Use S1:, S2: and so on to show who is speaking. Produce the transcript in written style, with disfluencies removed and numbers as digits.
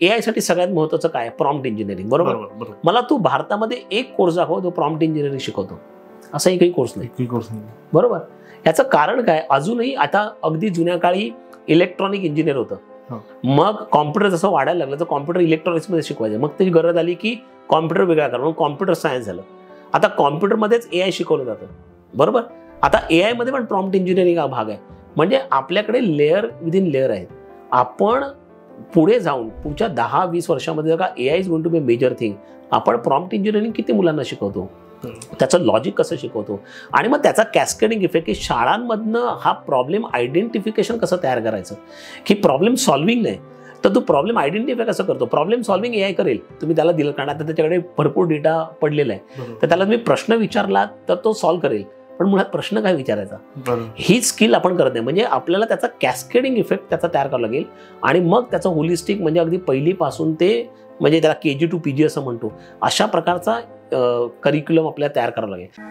S1: AI साठी सगळ्यात महत्त्वाचं काय, प्रॉम्प्ट इंजिनिअरिंग. बरोबर. मला तू भारतामध्ये एक कोर्स दाखव जो प्रॉम्प्ट इंजिनिअरिंग शिकवतो. असा एकही कोर्स नाही. बरोबर. याचं कारण काय, अजूनही आता अगदी जुन्या काळी इलेक्ट्रॉनिक इंजिनियर होतं, मग कॉम्प्युटर जसं वाढायला लागलं तर कॉम्प्युटर इलेक्ट्रॉनिक्समध्ये शिकवायचं, मग त्याची गरज आली की कॉम्प्युटर वेगळा करा, मग कॉम्प्युटर सायन्स झालं. आता कॉम्प्युटरमध्येच AI शिकवलं जातं. बरोबर. आता AI मध्ये पण प्रॉम्प्ट इंजिनिअरिंग हा भाग आहे. म्हणजे आपल्याकडे लेअर विदिन लेअर आहेत. आपण पुढे जाऊन पुढच्या 10-20 वर्षामध्ये जर का AI is going to be major thing, आपण प्रॉम्प्ट इंजिनिअरिंग किती मुलांना शिकवतो, त्याचं लॉजिक कसं शिकवतो, आणि मग त्याचा कॅस्केडिंग इफेक्ट की शाळांमधनं हा प्रॉब्लेम आयडेंटिफिकेशन कसं तयार करायचं, की प्रॉब्लेम सॉल्व्हिंग नाही तर तू प्रॉब्लेम आयडेंटिफाय कसं करतो. प्रॉब्लेम सॉल्व्हिंग AI करेल, तुम्ही त्याला दिलं, कारण आता त्याच्याकडे भरपूर डेटा पडलेला आहे, तर त्याला तुम्ही प्रश्न विचारला तर तो सॉल्व्ह करेल, पण मुळात प्रश्न काय विचारायचा ही स्किल आपण करत नाही. म्हणजे आपल्याला त्याचा कॅस्केडिंग इफेक्ट त्याचा तयार करावा लागेल, आणि मग त्याचं होलिस्टिक म्हणजे अगदी पहिलीपासून ते म्हणजे त्याला KG to PG असं म्हणतो, अशा प्रकारचा करिक्युलम आपल्याला तयार करावा लागेल.